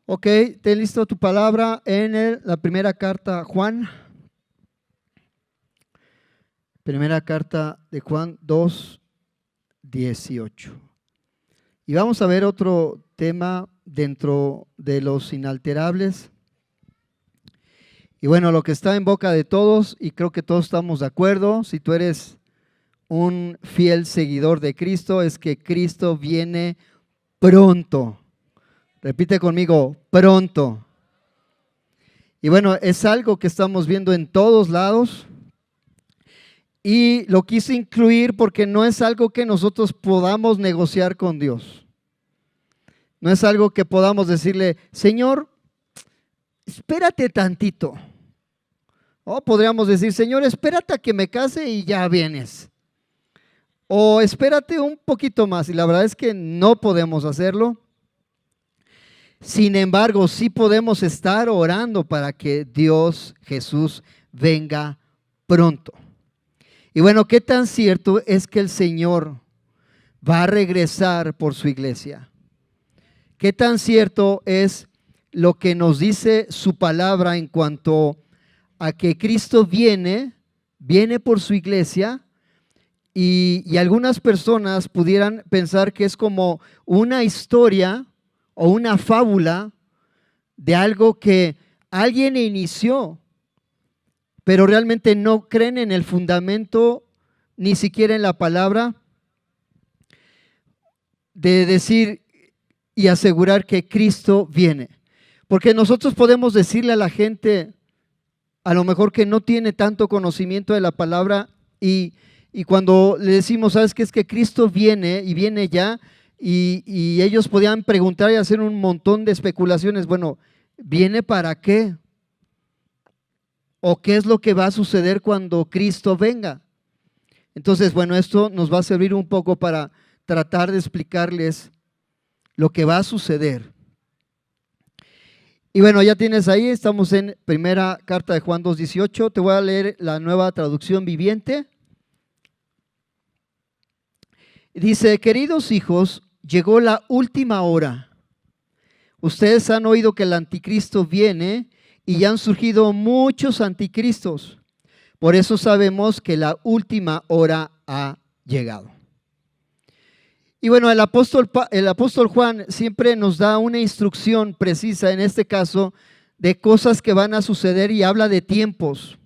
Ok, ten listo tu palabra en la primera carta a Juan. Primera carta de Juan 2:18. Y vamos a ver otro tema dentro de los inalterables. Y bueno, lo que está en boca de todos, y creo que todos estamos de acuerdo, si tú eres un fiel seguidor de Cristo, es que Cristo viene pronto. Repite conmigo, pronto. Y bueno, es algo que estamos viendo en todos lados. Y lo quise incluir porque no es algo que nosotros podamos negociar con Dios. No es algo que podamos decirle, Señor, espérate tantito. O podríamos decir, Señor, espérate a que me case y ya vienes. O espérate un poquito más. Y la verdad es que no podemos hacerlo. Sin embargo, sí podemos estar orando para que Dios, Jesús, venga pronto. Y bueno, ¿qué tan cierto es que el Señor va a regresar por su iglesia? ¿Qué tan cierto es lo que nos dice su palabra en cuanto a que Cristo viene por su iglesia? Y algunas personas pudieran pensar que es como una historia o una fábula de algo que alguien inició, pero realmente no creen en el fundamento, ni siquiera en la palabra, de decir y asegurar que Cristo viene. Porque nosotros podemos decirle a la gente, a lo mejor que no tiene tanto conocimiento de la palabra, y cuando le decimos, ¿sabes qué? Es que Cristo viene y viene ya, y ellos podían preguntar y hacer un montón de especulaciones. Bueno, ¿viene para qué? ¿O qué es lo que va a suceder cuando Cristo venga? Entonces, bueno, esto nos va a servir un poco para tratar de explicarles lo que va a suceder. Y bueno, ya tienes ahí, estamos en primera carta de Juan 2:18. Te voy a leer la Nueva Traducción Viviente. Dice, queridos hijos, llegó la última hora. Ustedes han oído que el anticristo viene y ya han surgido muchos anticristos. Por eso sabemos que la última hora ha llegado. Y bueno, el apóstol Juan siempre nos da una instrucción precisa, en este caso, de cosas que van a suceder, y habla de tiempos.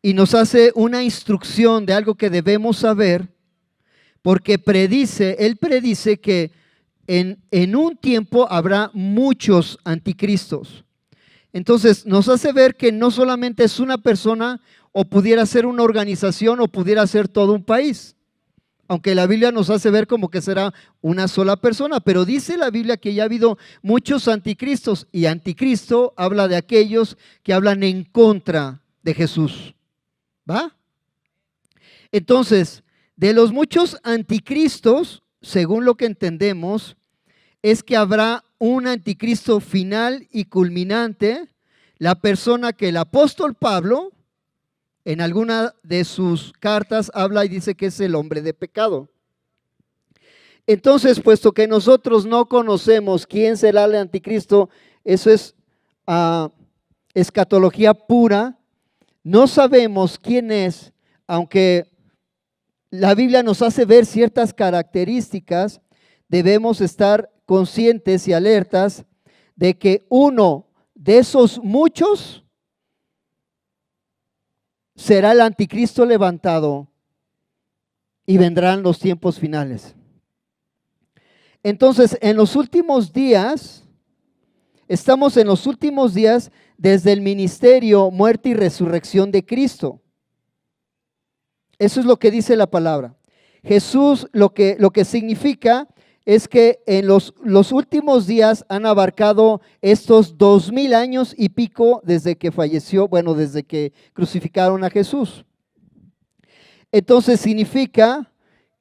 Y nos hace una instrucción de algo que debemos saber, porque él predice que en un tiempo habrá muchos anticristos. Entonces nos hace ver que no solamente es una persona, o pudiera ser una organización, o pudiera ser todo un país. Aunque la Biblia nos hace ver como que será una sola persona, pero dice la Biblia que ya ha habido muchos anticristos, y anticristo habla de aquellos que hablan en contra de Jesús. ¿Va? Entonces, de los muchos anticristos, según lo que entendemos, es que habrá un anticristo final y culminante, la persona que el apóstol Pablo en alguna de sus cartas habla y dice que es el hombre de pecado. Entonces, puesto que nosotros no conocemos quién será el anticristo, eso es escatología pura, no sabemos quién es, aunque la Biblia nos hace ver ciertas características, debemos estar conscientes y alertas de que uno de esos muchos será el anticristo levantado y vendrán los tiempos finales. Entonces, en los últimos días, estamos en los últimos días desde el ministerio, muerte y resurrección de Cristo. Eso es lo que dice la palabra. Jesús lo que significa es que en los últimos días han abarcado estos 2000 años y pico desde que falleció, bueno, desde que crucificaron a Jesús. Entonces significa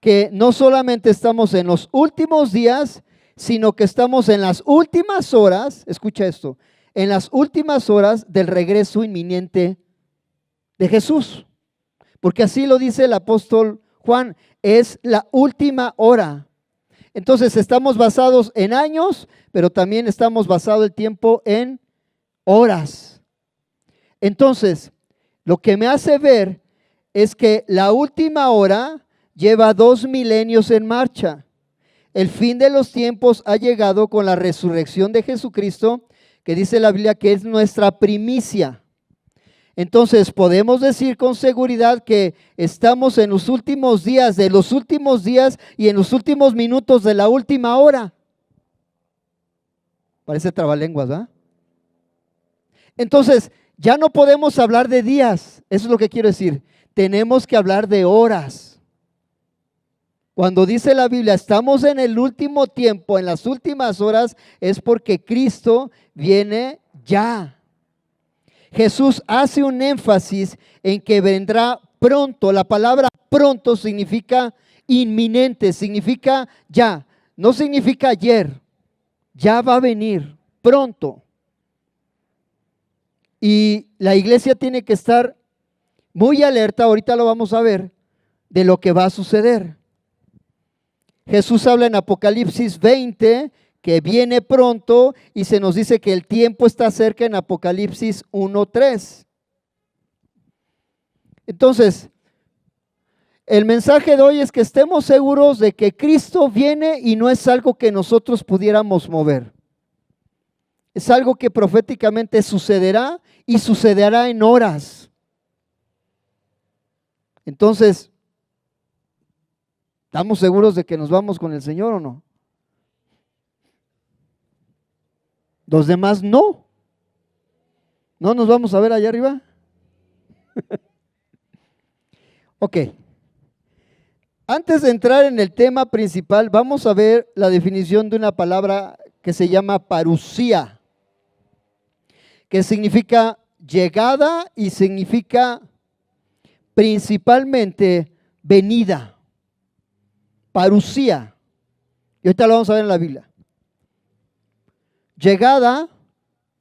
que no solamente estamos en los últimos días, sino que estamos en las últimas horas, escucha esto, en las últimas horas del regreso inminente de Jesús. Porque así lo dice el apóstol Juan, es la última hora. Entonces estamos basados en años, pero también estamos basados el tiempo en horas. Entonces, lo que me hace ver es que la última hora lleva 2 milenios en marcha. El fin de los tiempos ha llegado con la resurrección de Jesucristo, que dice la Biblia que es nuestra primicia. Entonces podemos decir con seguridad que estamos en los últimos días de los últimos días y en los últimos minutos de la última hora. Parece trabalenguas, ¿verdad? Entonces ya no podemos hablar de días, eso es lo que quiero decir. Tenemos que hablar de horas. Cuando dice la Biblia, estamos en el último tiempo, en las últimas horas, es porque Cristo viene ya. Jesús hace un énfasis en que vendrá pronto. La palabra pronto significa inminente, significa ya, no significa ayer, ya va a venir pronto. Y la iglesia tiene que estar muy alerta, ahorita lo vamos a ver, de lo que va a suceder. Jesús habla en Apocalipsis 20 que viene pronto y se nos dice que el tiempo está cerca en Apocalipsis 1:3. Entonces, el mensaje de hoy es que estemos seguros de que Cristo viene y no es algo que nosotros pudiéramos mover. Es algo que proféticamente sucederá y sucederá en horas. Entonces, ¿estamos seguros de que nos vamos con el Señor o no? Los demás no. ¿No nos vamos a ver allá arriba? Ok. Antes de entrar en el tema principal, vamos a ver la definición de una palabra que se llama parusía, que significa llegada y significa principalmente venida. Parusía. Y ahorita lo vamos a ver en la Biblia. Llegada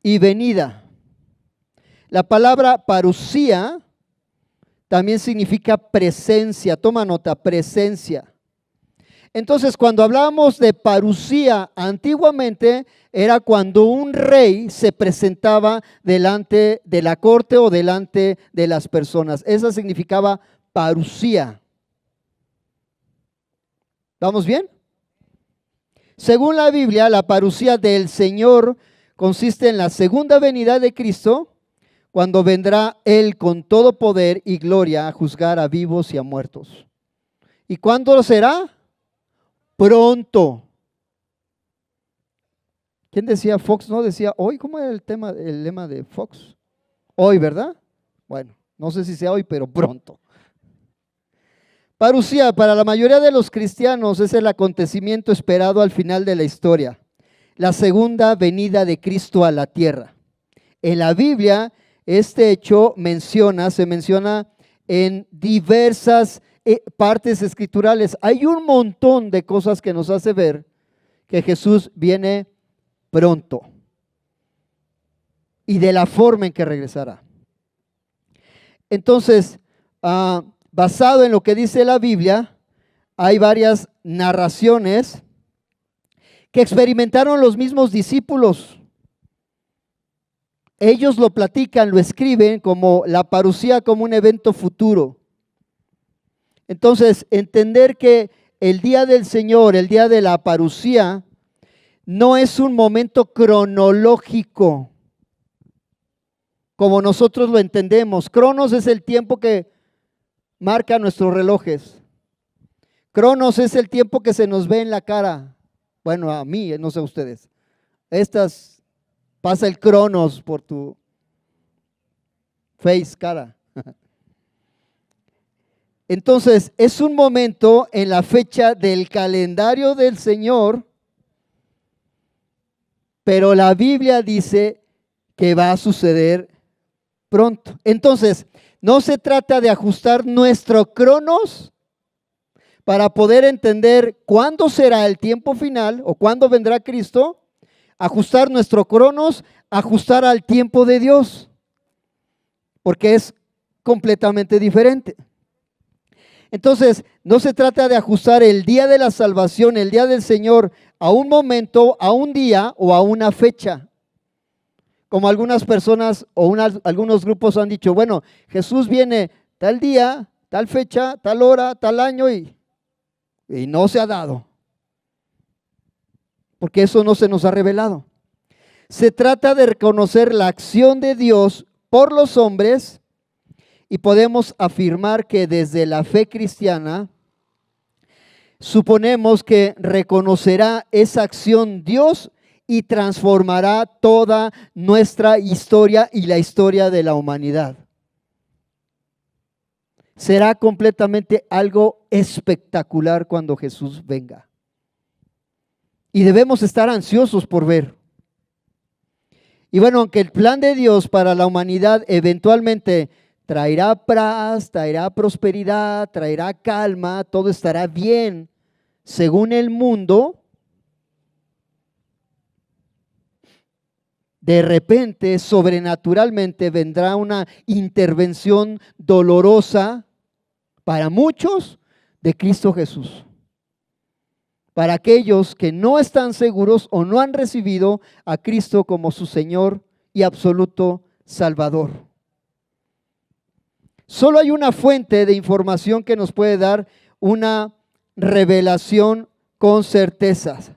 y venida. La palabra parusía también significa presencia. Toma nota, presencia. Entonces, cuando hablamos de parusía antiguamente, era cuando un rey se presentaba delante de la corte o delante de las personas. Esa significaba parusía. ¿Vamos bien? Según la Biblia, la parusía del Señor consiste en la segunda venida de Cristo, cuando vendrá Él con todo poder y gloria a juzgar a vivos y a muertos. ¿Y cuándo lo será? Pronto. ¿Quién decía Fox? ¿No decía hoy? ¿Cómo era el lema de Fox? Hoy, ¿verdad? Bueno, no sé si sea hoy, pero pronto. Parusía, para la mayoría de los cristianos, es el acontecimiento esperado al final de la historia, la segunda venida de Cristo a la tierra. En la Biblia, este hecho se menciona en diversas partes escriturales. Hay un montón de cosas que nos hace ver que Jesús viene pronto y de la forma en que regresará. Entonces, basado en lo que dice la Biblia, hay varias narraciones que experimentaron los mismos discípulos. Ellos lo platican, lo escriben como la parusía, como un evento futuro. Entonces, entender que el día del Señor, el día de la parusía, no es un momento cronológico, como nosotros lo entendemos. Cronos es el tiempo que marca nuestros relojes. Cronos es el tiempo que se nos ve en la cara. Bueno, a mí, no sé a ustedes. Pasa el cronos por tu cara. Entonces, es un momento en la fecha del calendario del Señor, pero la Biblia dice que va a suceder pronto. Entonces, no se trata de ajustar nuestro cronos para poder entender cuándo será el tiempo final o cuándo vendrá Cristo, ajustar nuestro cronos, ajustar al tiempo de Dios, porque es completamente diferente. Entonces, no se trata de ajustar el día de la salvación, el día del Señor, a un momento, a un día o a una fecha. Como algunas personas o algunos grupos han dicho, bueno, Jesús viene tal día, tal fecha, tal hora, tal año y no se ha dado. Porque eso no se nos ha revelado. Se trata de reconocer la acción de Dios por los hombres y podemos afirmar que desde la fe cristiana suponemos que reconocerá esa acción Dios y transformará toda nuestra historia y la historia de la humanidad. Será completamente algo espectacular cuando Jesús venga. Y debemos estar ansiosos por ver. Y bueno, aunque el plan de Dios para la humanidad eventualmente traerá paz, traerá prosperidad, traerá calma, todo estará bien según el mundo, de repente, sobrenaturalmente, vendrá una intervención dolorosa para muchos de Cristo Jesús. Para aquellos que no están seguros o no han recibido a Cristo como su Señor y absoluto Salvador. Solo hay una fuente de información que nos puede dar una revelación con certezas.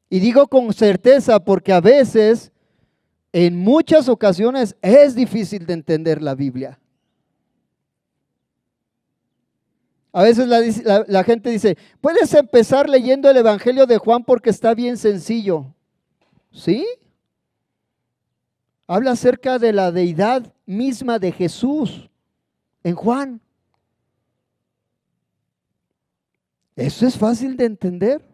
Y digo con certeza porque a veces, en muchas ocasiones, es difícil de entender la Biblia. A veces la gente dice, puedes empezar leyendo el Evangelio de Juan porque está bien sencillo. ¿Sí? Habla acerca de la deidad misma de Jesús en Juan. Eso es fácil de entender.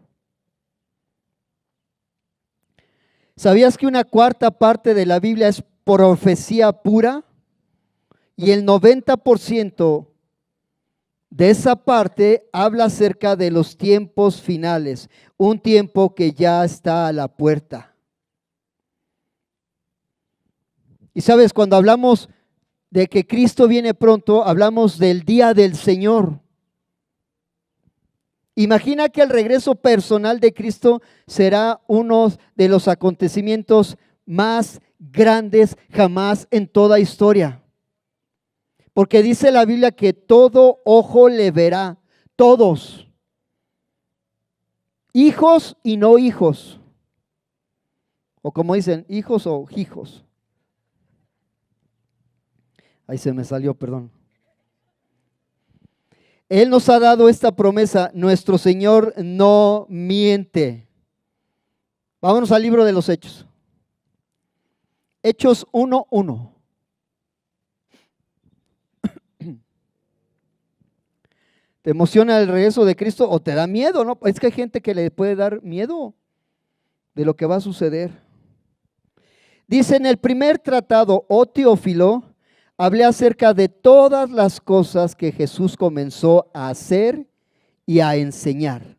¿Sabías que una cuarta parte de la Biblia es profecía pura? Y el 90% de esa parte habla acerca de los tiempos finales, un tiempo que ya está a la puerta. Y sabes, cuando hablamos de que Cristo viene pronto, hablamos del día del Señor. Imagina que el regreso personal de Cristo será uno de los acontecimientos más grandes jamás en toda historia. Porque dice la Biblia que todo ojo le verá, todos, hijos y no hijos, o como dicen, hijos o hijos. Ahí se me salió, perdón. Él nos ha dado esta promesa, nuestro Señor no miente. Vámonos al libro de los Hechos. Hechos 1:1. ¿Te emociona el regreso de Cristo o te da miedo? No, es que hay gente que le puede dar miedo de lo que va a suceder. Dice en el primer tratado, oh Teófilo, hablé acerca de todas las cosas que Jesús comenzó a hacer y a enseñar.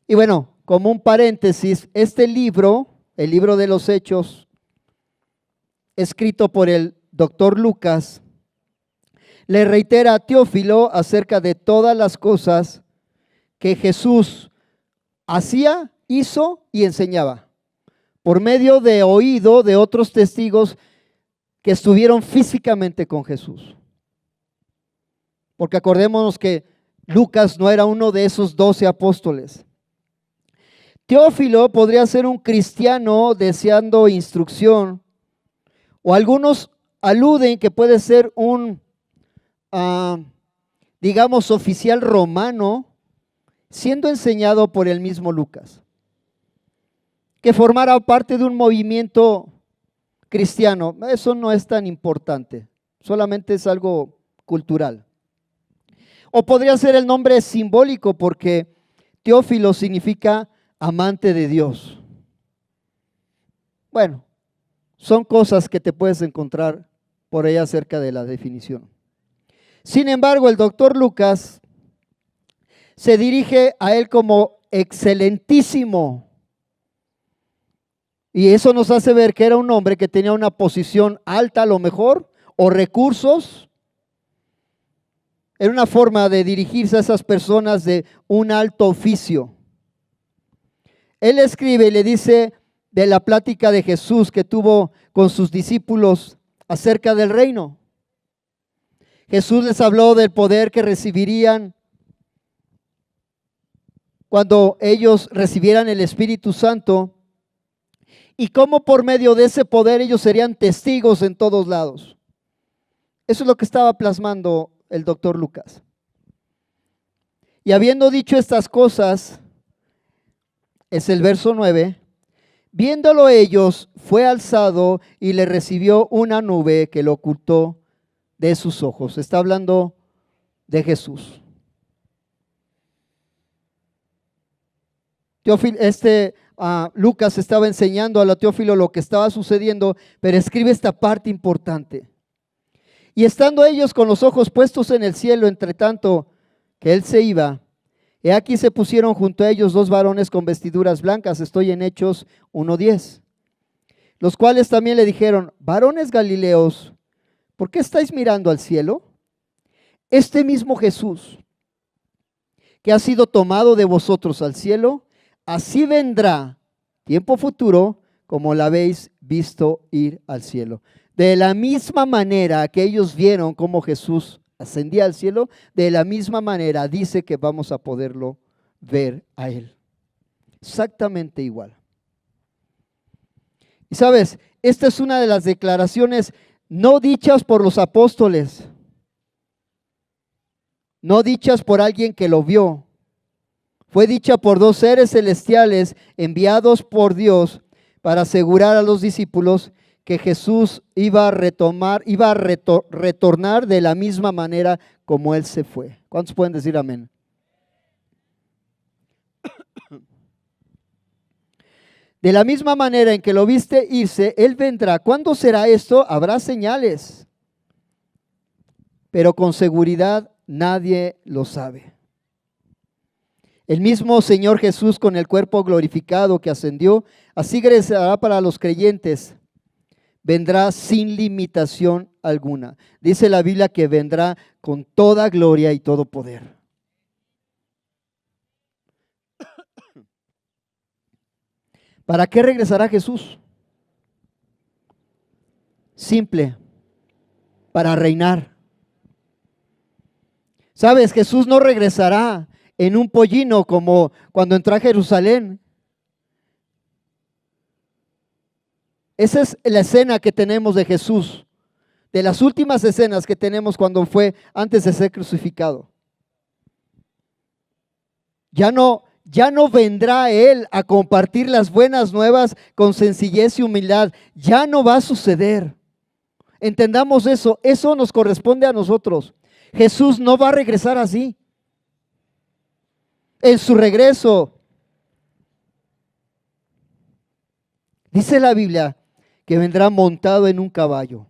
Y bueno, como un paréntesis, este libro, el libro de los Hechos, escrito por el doctor Lucas, le reitera a Teófilo acerca de todas las cosas que Jesús hacía, hizo y enseñaba, por medio de oído de otros testigos que estuvieron físicamente con Jesús. Porque acordémonos que Lucas no era uno de esos 12 apóstoles. Teófilo podría ser un cristiano deseando instrucción, o algunos aluden que puede ser un, digamos, oficial romano siendo enseñado por el mismo Lucas, que formara parte de un movimiento cristiano. Eso no es tan importante, solamente es algo cultural. O podría ser el nombre simbólico porque Teófilo significa amante de Dios. Bueno, son cosas que te puedes encontrar por ahí acerca de la definición. Sin embargo, el doctor Lucas se dirige a él como excelentísimo. Y eso nos hace ver que era un hombre que tenía una posición alta a lo mejor o recursos. Era una forma de dirigirse a esas personas de un alto oficio. Él escribe y le dice de la plática de Jesús que tuvo con sus discípulos acerca del reino. Jesús les habló del poder que recibirían cuando ellos recibieran el Espíritu Santo y cómo por medio de ese poder ellos serían testigos en todos lados. Eso es lo que estaba plasmando el doctor Lucas. Y habiendo dicho estas cosas, es el verso 9, viéndolo ellos, fue alzado y le recibió una nube que lo ocultó de sus ojos. Está hablando de Jesús. Lucas estaba enseñando a Teófilo lo que estaba sucediendo, pero escribe esta parte importante. Y estando ellos con los ojos puestos en el cielo, entre tanto que él se iba, he aquí se pusieron junto a ellos 2 varones con vestiduras blancas, estoy en Hechos 1:10, los cuales también le dijeron, varones Galileos, ¿por qué estáis mirando al cielo? Este mismo Jesús, que ha sido tomado de vosotros al cielo, así vendrá, tiempo futuro, como la habéis visto ir al cielo. De la misma manera que ellos vieron cómo Jesús ascendía al cielo, de la misma manera dice que vamos a poderlo ver a Él. Exactamente igual. Y sabes, esta es una de las declaraciones no dichas por los apóstoles, no dichas por alguien que lo vio. Fue dicha por 2 seres celestiales enviados por Dios para asegurar a los discípulos que Jesús iba a retornar de la misma manera como Él se fue. ¿Cuántos pueden decir amén? De la misma manera en que lo viste irse, Él vendrá. ¿Cuándo será esto? Habrá señales, pero con seguridad nadie lo sabe. El mismo Señor Jesús con el cuerpo glorificado que ascendió, así regresará para los creyentes. Vendrá sin limitación alguna. Dice la Biblia que vendrá con toda gloria y todo poder. ¿Para qué regresará Jesús? Simple, para reinar. ¿Sabes? Jesús no regresará en un pollino como cuando entró a Jerusalén. Esa es la escena que tenemos de Jesús, de las últimas escenas que tenemos cuando fue antes de ser crucificado. Ya no vendrá Él a compartir las buenas nuevas con sencillez y humildad. Ya no va a suceder. Entendamos eso. Eso nos corresponde a nosotros. Jesús no va a regresar así. En su regreso, dice la Biblia que vendrá montado en un caballo,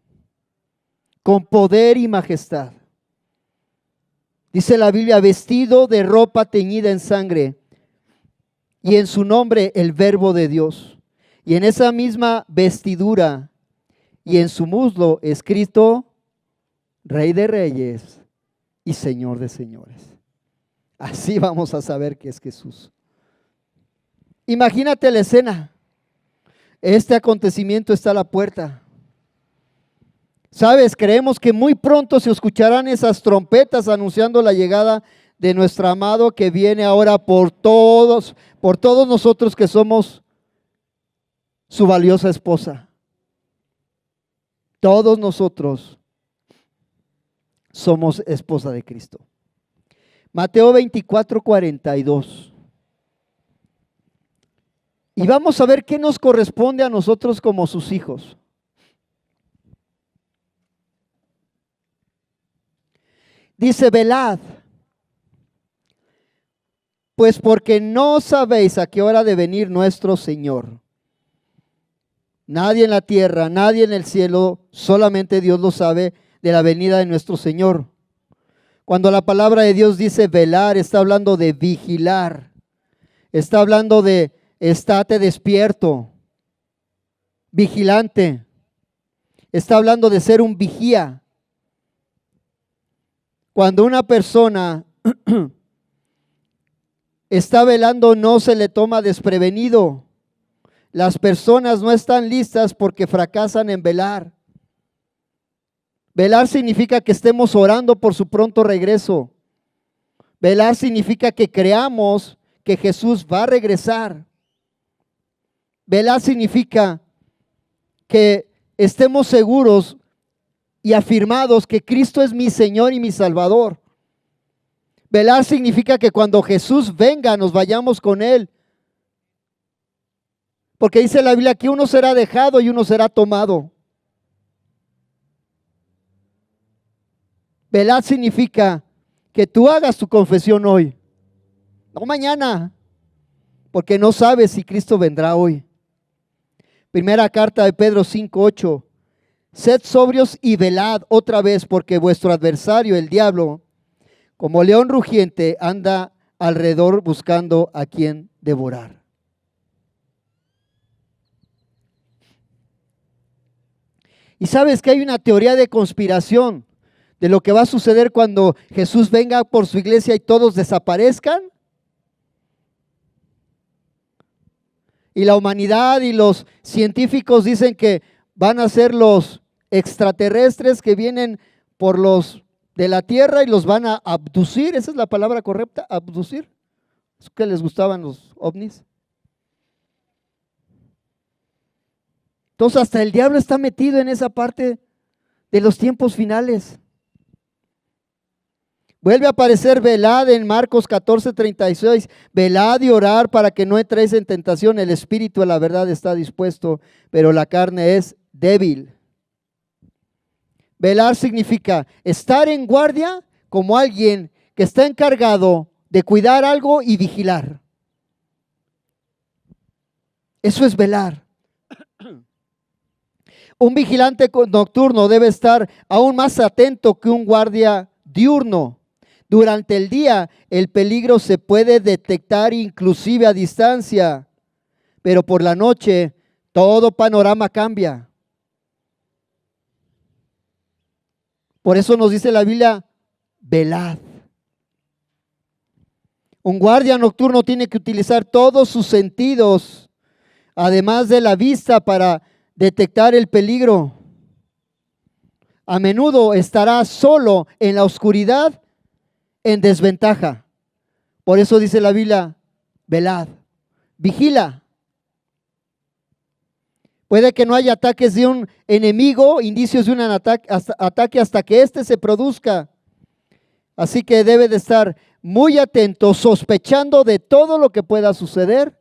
con poder y majestad. Dice la Biblia, vestido de ropa teñida en sangre, y en su nombre el Verbo de Dios. Y en esa misma vestidura y en su muslo escrito, Rey de Reyes y Señor de Señores. Así vamos a saber que es Jesús. Imagínate la escena. Este acontecimiento está a la puerta. ¿Sabes? Creemos que muy pronto se escucharán esas trompetas anunciando la llegada de nuestro amado que viene ahora por todos nosotros que somos su valiosa esposa. Todos nosotros somos esposa de Cristo. Mateo 24:42. Y vamos a ver qué nos corresponde a nosotros como sus hijos. Dice, velad, pues porque no sabéis a qué hora ha de venir nuestro Señor. Nadie en la tierra, nadie en el cielo, solamente Dios lo sabe de la venida de nuestro Señor. Cuando la palabra de Dios dice velar, está hablando de vigilar. Está hablando de estate despierto, vigilante. Está hablando de ser un vigía. Cuando una persona está velando, no se le toma desprevenido. Las personas no están listas porque fracasan en velar. Velar significa que estemos orando por su pronto regreso. Velar significa que creamos que Jesús va a regresar. Velar significa que estemos seguros y afirmados que Cristo es mi Señor y mi Salvador. Velar significa que cuando Jesús venga nos vayamos con Él. Porque dice la Biblia que uno será dejado y uno será tomado. Velar significa que tú hagas tu confesión hoy, no mañana, porque no sabes si Cristo vendrá hoy. Primera carta de Pedro 5:8. Sed sobrios y velad otra vez, porque vuestro adversario, el diablo, como león rugiente, anda alrededor buscando a quien devorar. Y sabes que hay una teoría de conspiración de lo que va a suceder cuando Jesús venga por su iglesia y todos desaparezcan. Y la humanidad y los científicos dicen que van a ser los extraterrestres que vienen por los de la tierra y los van a abducir. Esa es la palabra correcta, abducir. ¿Es que les gustaban los ovnis? Entonces hasta el diablo está metido en esa parte de los tiempos finales. Vuelve a aparecer velad en Marcos 14:36. Velad y orar para que no entréis en tentación. El espíritu de la verdad está dispuesto, pero la carne es débil. Velar significa estar en guardia como alguien que está encargado de cuidar algo y vigilar. Eso es velar. Un vigilante nocturno debe estar aún más atento que un guardia diurno. Durante el día el peligro se puede detectar inclusive a distancia, pero por la noche todo panorama cambia. Por eso nos dice la Biblia, velad. Un guardia nocturno tiene que utilizar todos sus sentidos, además de la vista, para detectar el peligro. A menudo estará solo en la oscuridad, en desventaja. Por eso dice la Biblia, velad, vigila. Puede que no haya ataques de un enemigo, indicios de un ataque hasta que éste se produzca. Así que debe de estar muy atento, sospechando de todo lo que pueda suceder.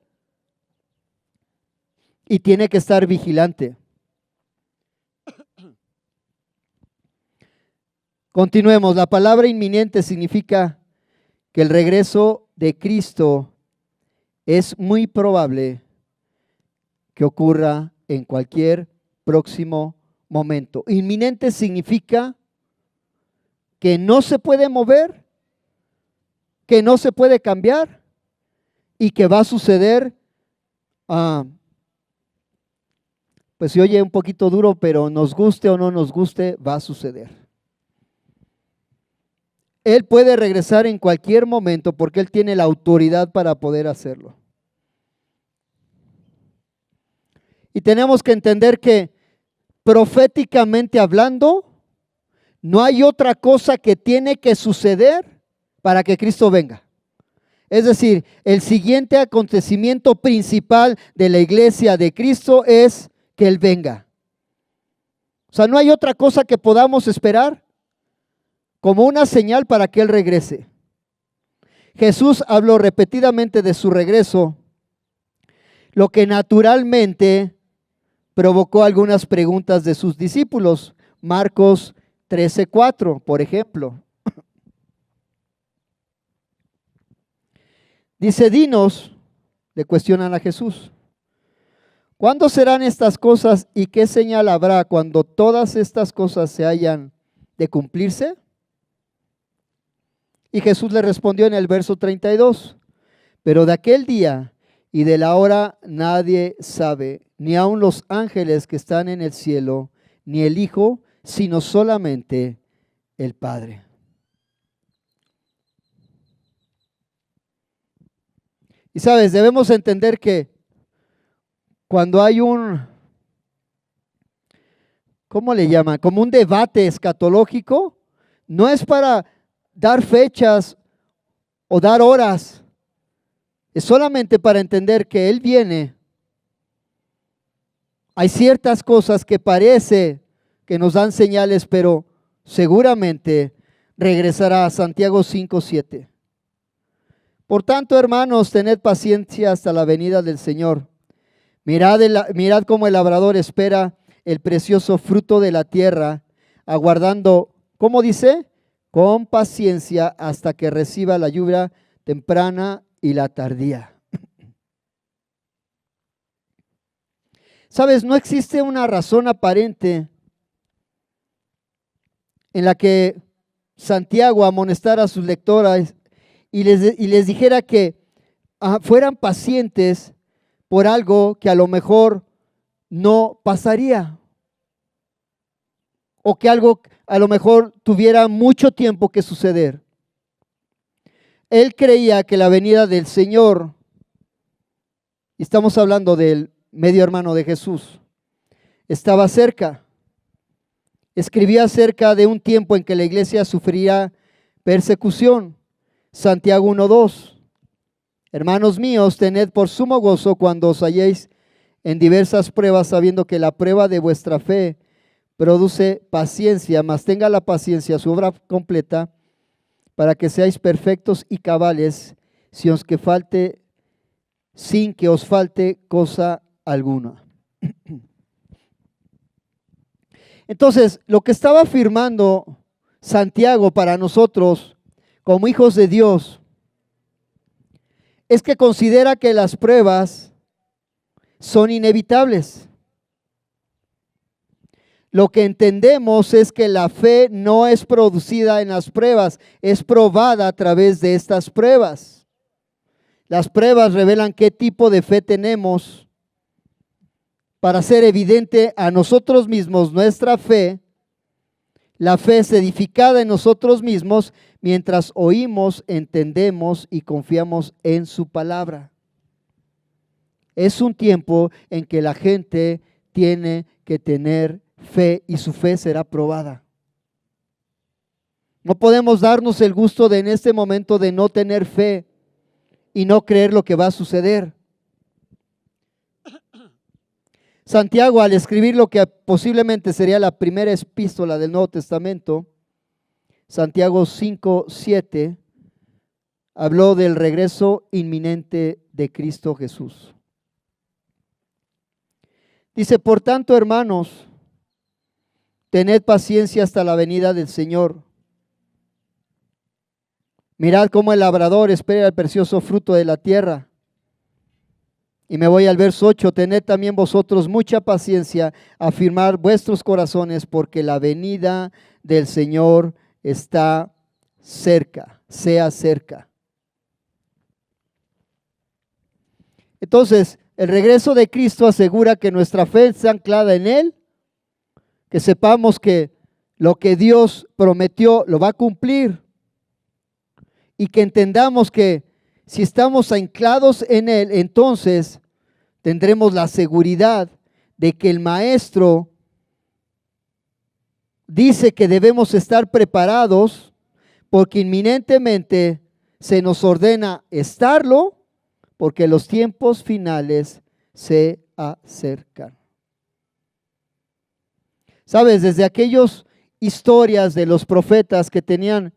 Y tiene que estar vigilante. Continuemos. La palabra inminente significa que el regreso de Cristo es muy probable que ocurra en cualquier próximo momento. Inminente significa que no se puede mover, que no se puede cambiar y que va a suceder. Pues se oye un poquito duro, pero nos guste o no nos guste, va a suceder. Él puede regresar en cualquier momento porque Él tiene la autoridad para poder hacerlo. Y tenemos que entender que proféticamente hablando, no hay otra cosa que tiene que suceder para que Cristo venga. Es decir, el siguiente acontecimiento principal de la iglesia de Cristo es que Él venga. O sea, no hay otra cosa que podamos esperar como una señal para que Él regrese. Jesús habló repetidamente de su regreso, lo que naturalmente provocó algunas preguntas de sus discípulos. Marcos 13:4, por ejemplo. Dice, dinos, le cuestionan a Jesús, ¿cuándo serán estas cosas y qué señal habrá cuando todas estas cosas se hayan de cumplirse? Y Jesús le respondió en el verso 32, pero de aquel día y de la hora nadie sabe, ni aun los ángeles que están en el cielo, ni el Hijo, sino solamente el Padre. Y sabes, debemos entender que cuando hay ¿cómo le llaman? Como un debate escatológico, no es para dar fechas o dar horas, es solamente para entender que Él viene. Hay ciertas cosas que parece que nos dan señales, pero seguramente regresará a Santiago 5:7. Por tanto, hermanos, tened paciencia hasta la venida del Señor. Mirad cómo el labrador espera el precioso fruto de la tierra, aguardando, ¿cómo dice? Con paciencia hasta que reciba la lluvia temprana y la tardía. Sabes, no existe una razón aparente en la que Santiago amonestara a sus lectores y les dijera que fueran pacientes por algo que a lo mejor no pasaría, o que algo a lo mejor tuviera mucho tiempo que suceder. Él creía que la venida del Señor, y estamos hablando del medio hermano de Jesús, estaba cerca. Escribía acerca de un tiempo en que la iglesia sufriría persecución. Santiago 1:2. Hermanos míos, tened por sumo gozo cuando os halléis en diversas pruebas, sabiendo que la prueba de vuestra fe produce paciencia, mas tenga la paciencia su obra completa, para que seáis perfectos y cabales, sin que os falte cosa alguna. Entonces, lo que estaba afirmando Santiago para nosotros como hijos de Dios es que considera que las pruebas son inevitables. Lo que entendemos es que la fe no es producida en las pruebas, es probada a través de estas pruebas. Las pruebas revelan qué tipo de fe tenemos para hacer evidente a nosotros mismos nuestra fe. La fe es edificada en nosotros mismos mientras oímos, entendemos y confiamos en su palabra. Es un tiempo en que la gente tiene que tener fe y su fe será probada. No podemos darnos el gusto de en este momento de no tener fe y no creer lo que va a suceder. Santiago, al escribir lo que posiblemente sería la primera epístola del Nuevo Testamento, Santiago 5:7, habló del regreso inminente de Cristo Jesús. Dice, por tanto, hermanos, tened paciencia hasta la venida del Señor. Mirad cómo el labrador espera el precioso fruto de la tierra. Y me voy al verso 8, tened también vosotros mucha paciencia, afirmar vuestros corazones, porque la venida del Señor está cerca, sea cerca. Entonces, el regreso de Cristo asegura que nuestra fe está anclada en Él, que sepamos que lo que Dios prometió lo va a cumplir y que entendamos que si estamos anclados en Él, entonces tendremos la seguridad de que el Maestro dice que debemos estar preparados porque inminentemente se nos ordena estarlo porque los tiempos finales se acercan. Sabes, desde aquellas historias de los profetas que tenían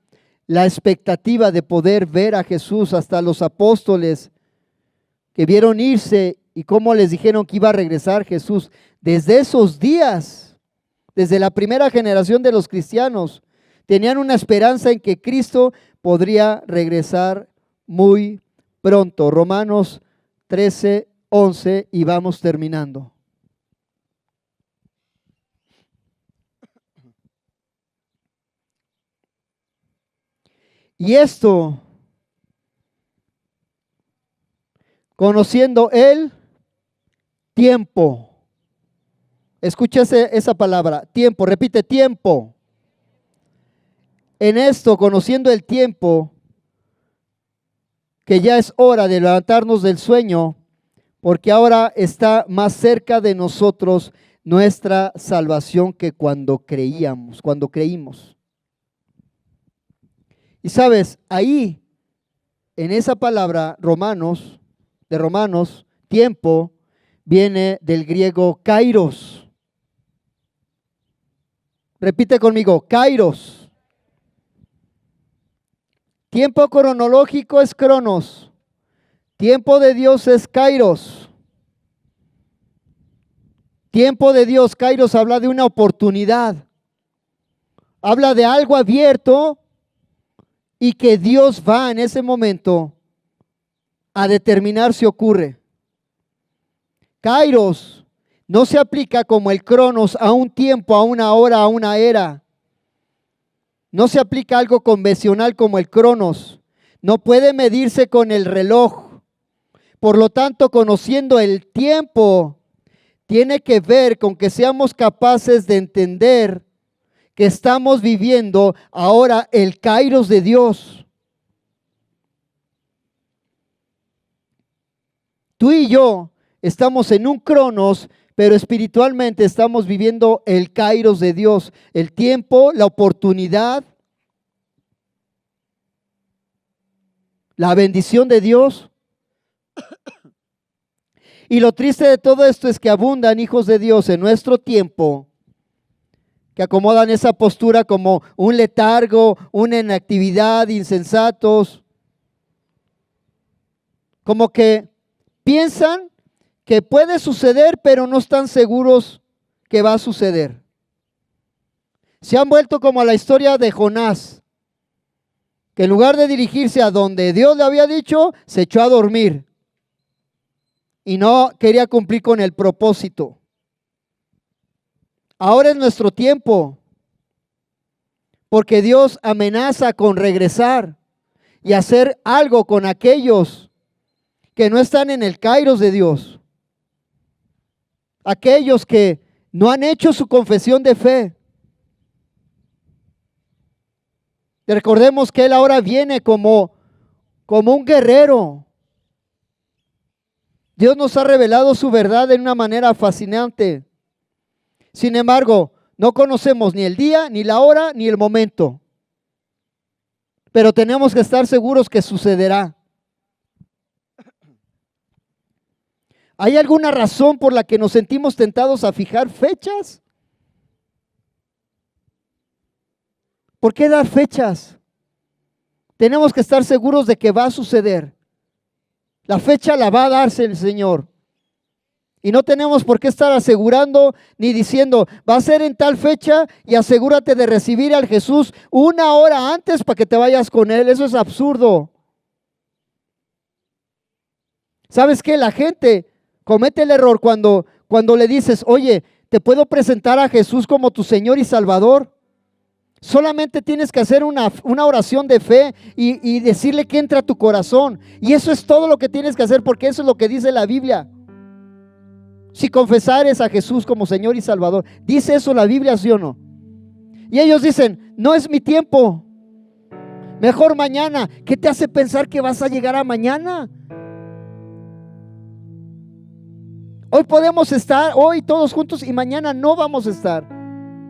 la expectativa de poder ver a Jesús, hasta los apóstoles que vieron irse y cómo les dijeron que iba a regresar Jesús, desde esos días, desde la primera generación de los cristianos, tenían una esperanza en que Cristo podría regresar muy pronto. Romanos 13:11 y vamos terminando. Y esto, conociendo el tiempo. Escúchese esa palabra, tiempo, repite tiempo. En esto, conociendo el tiempo, que ya es hora de levantarnos del sueño, porque ahora está más cerca de nosotros nuestra salvación que cuando creímos. Y sabes, ahí, en esa palabra, de Romanos, tiempo, viene del griego kairos. Repite conmigo, kairos. Tiempo cronológico es cronos. Tiempo de Dios es kairos. Tiempo de Dios, kairos, habla de una oportunidad. Habla de algo abierto y que Dios va en ese momento a determinar si ocurre. Kairos no se aplica como el cronos a un tiempo, a una hora, a una era. No se aplica algo convencional como el cronos. No puede medirse con el reloj. Por lo tanto, conociendo el tiempo, tiene que ver con que seamos capaces de entender que estamos viviendo ahora el kairos de Dios. Tú y yo estamos en un cronos, pero espiritualmente estamos viviendo el kairos de Dios, el tiempo, la oportunidad, la bendición de Dios. Y lo triste de todo esto es que abundan hijos de Dios en nuestro tiempo que acomodan esa postura como un letargo, una inactividad, insensatos, como que piensan que puede suceder, pero no están seguros que va a suceder. Se han vuelto como la historia de Jonás, que en lugar de dirigirse a donde Dios le había dicho, se echó a dormir y no quería cumplir con el propósito. Ahora es nuestro tiempo, porque Dios amenaza con regresar y hacer algo con aquellos que no están en el kairos de Dios. Aquellos que no han hecho su confesión de fe. Recordemos que Él ahora viene como un guerrero. Dios nos ha revelado su verdad de una manera fascinante. Sin embargo, no conocemos ni el día, ni la hora, ni el momento. Pero tenemos que estar seguros que sucederá. ¿Hay alguna razón por la que nos sentimos tentados a fijar fechas? ¿Por qué dar fechas? Tenemos que estar seguros de que va a suceder. La fecha la va a darse el Señor. Y no tenemos por qué estar asegurando ni diciendo, va a ser en tal fecha y asegúrate de recibir al Jesús una hora antes para que te vayas con Él. Eso es absurdo. ¿Sabes qué? La gente comete el error cuando le dices, oye, ¿te puedo presentar a Jesús como tu Señor y Salvador? Solamente tienes que hacer una oración de fe y decirle que entre a tu corazón. Y eso es todo lo que tienes que hacer, porque eso es lo que dice la Biblia. Si confesares a Jesús como Señor y Salvador, ¿dice eso la Biblia, sí o no? Y ellos dicen, no es mi tiempo, mejor mañana. ¿Qué te hace pensar que vas a llegar a mañana? Hoy podemos estar, hoy todos juntos, y mañana no vamos a estar.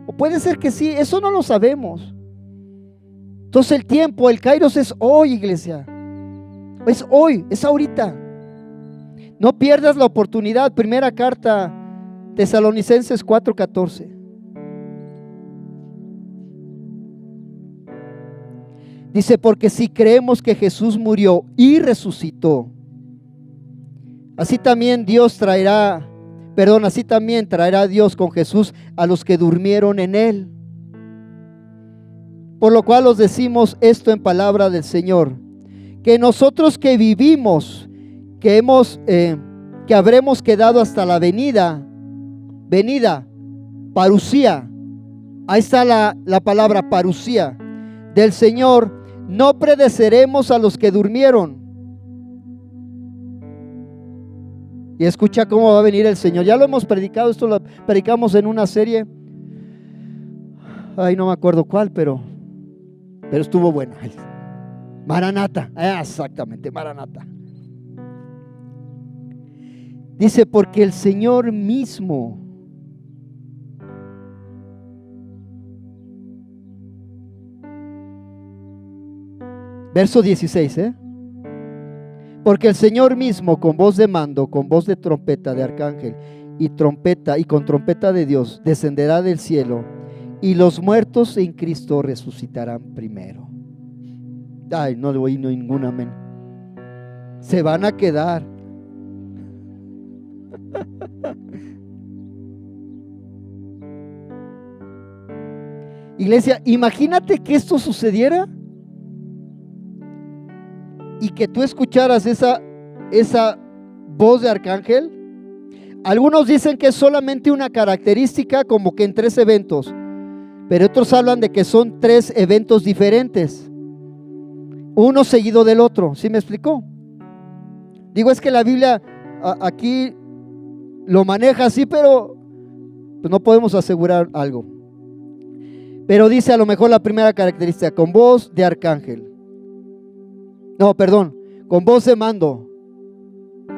O puede ser que sí, eso no lo sabemos. Entonces el tiempo, el kairos es hoy, iglesia. Es hoy, es ahorita. No pierdas la oportunidad. Primera carta, Tesalonicenses 4:14. Dice, porque si creemos que Jesús murió y resucitó, así también traerá Dios con Jesús a los que durmieron en Él. Por lo cual os decimos esto en palabra del Señor, que nosotros que vivimos, que habremos quedado hasta la venida, parusía, ahí está la palabra parusía, del Señor, no pereceremos a los que durmieron. Y escucha cómo va a venir el Señor. Ya lo hemos predicado, esto lo predicamos en una serie. Ay, no me acuerdo cuál, pero estuvo buena. Maranata, exactamente, Maranata. Dice, porque el Señor mismo verso 16, porque el Señor mismo con voz de mando, con voz de trompeta de arcángel y trompeta y con trompeta de Dios descenderá del cielo y los muertos en Cristo resucitarán primero. Ay, no le oí ningún amén. Se van a quedar. Iglesia, imagínate que esto sucediera y que tú escucharas esa voz de arcángel. Algunos dicen que es solamente una característica, como que en 3 eventos, pero otros hablan de que son 3 eventos diferentes, uno seguido del otro. ¿Sí me explicó? Digo, es que la Biblia aquí lo maneja así, pero pues no podemos asegurar algo. Pero dice a lo mejor la primera característica, con voz de arcángel. No, perdón, con voz de mando,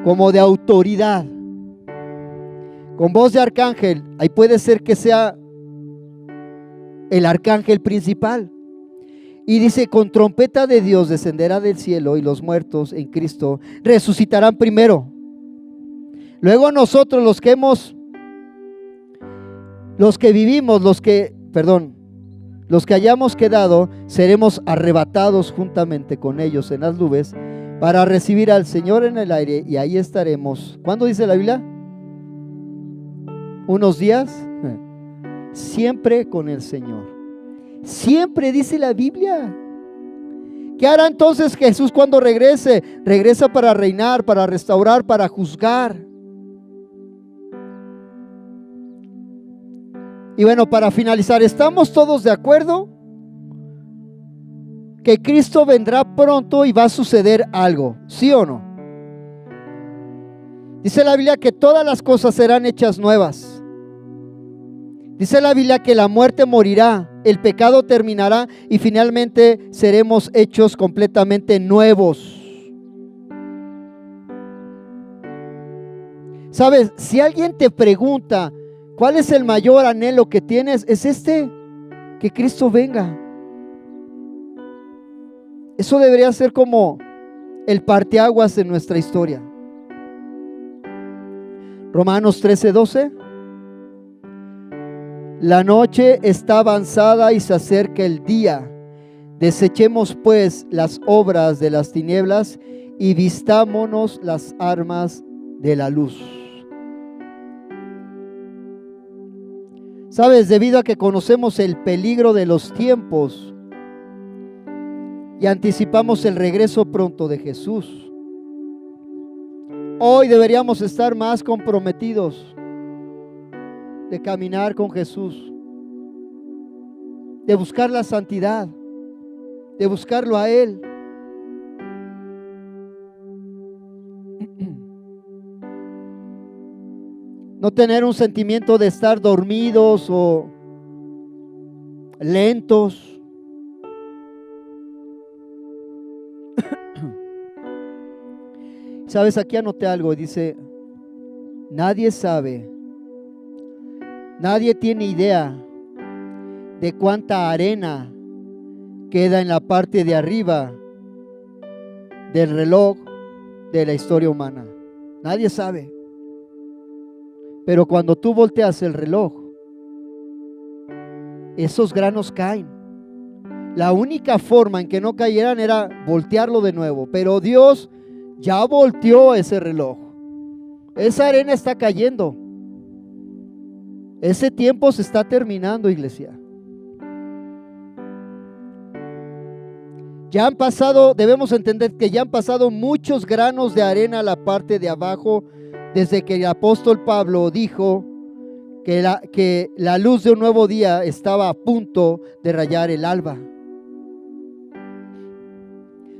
como de autoridad. Con voz de arcángel, ahí puede ser que sea el arcángel principal. Y dice, con trompeta de Dios descenderá del cielo y los muertos en Cristo resucitarán primero. Luego nosotros los que vivimos, los que hayamos quedado, seremos arrebatados juntamente con ellos en las nubes para recibir al Señor en el aire, y ahí estaremos. ¿Cuándo dice la Biblia? ¿Unos días? Siempre con el Señor. Siempre dice la Biblia. ¿Qué hará entonces Jesús cuando regrese? Regresa para reinar, para restaurar, para juzgar. Y bueno, para finalizar, ¿estamos todos de acuerdo que Cristo vendrá pronto y va a suceder algo? ¿Sí o no? Dice la Biblia que todas las cosas serán hechas nuevas. Dice la Biblia que la muerte morirá, el pecado terminará y finalmente seremos hechos completamente nuevos. ¿Sabes? Si alguien te pregunta ¿cuál es el mayor anhelo que tienes? Es que Cristo venga. Eso debería ser como el parteaguas de nuestra historia. Romanos 13:12. La noche está avanzada y se acerca el día. Desechemos pues las obras de las tinieblas y vistámonos las armas de la luz. ¿Sabes? Debido a que conocemos el peligro de los tiempos y anticipamos el regreso pronto de Jesús, hoy deberíamos estar más comprometidos de caminar con Jesús, de buscar la santidad, de buscarlo a Él. No tener un sentimiento de estar dormidos o lentos. ¿Sabes? Aquí anoté algo, dice, nadie sabe, nadie tiene idea de cuánta arena queda en la parte de arriba del reloj de la historia humana. Nadie sabe. Pero cuando tú volteas el reloj, esos granos caen. La única forma en que no cayeran era voltearlo de nuevo. Pero Dios ya volteó ese reloj. Esa arena está cayendo. Ese tiempo se está terminando, iglesia. Ya han pasado, debemos entender que ya han pasado muchos granos de arena a la parte de abajo, desde que el apóstol Pablo dijo que la luz de un nuevo día estaba a punto de rayar el alba.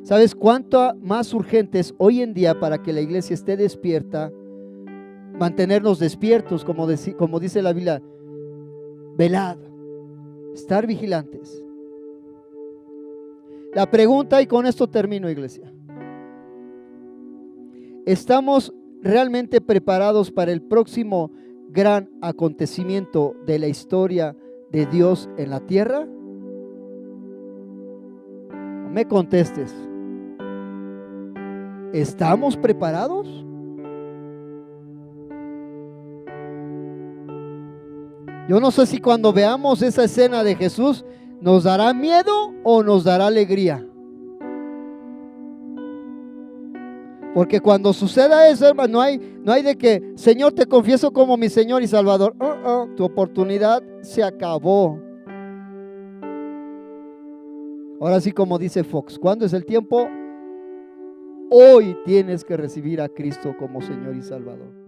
¿Sabes cuánto más urgente es hoy en día para que la iglesia esté despierta? Mantenernos despiertos, como dice la Biblia, velad, estar vigilantes. La pregunta, y con esto termino, iglesia. ¿Estamos realmente preparados para el próximo gran acontecimiento de la historia de Dios en la tierra? No me contestes. ¿Estamos preparados? Yo no sé si cuando veamos esa escena de Jesús nos dará miedo o nos dará alegría. Porque cuando suceda eso, hermano, no hay de que, Señor, te confieso como mi Señor y Salvador. Tu oportunidad se acabó. Ahora sí, como dice Fox, ¿cuándo es el tiempo? Hoy tienes que recibir a Cristo como Señor y Salvador.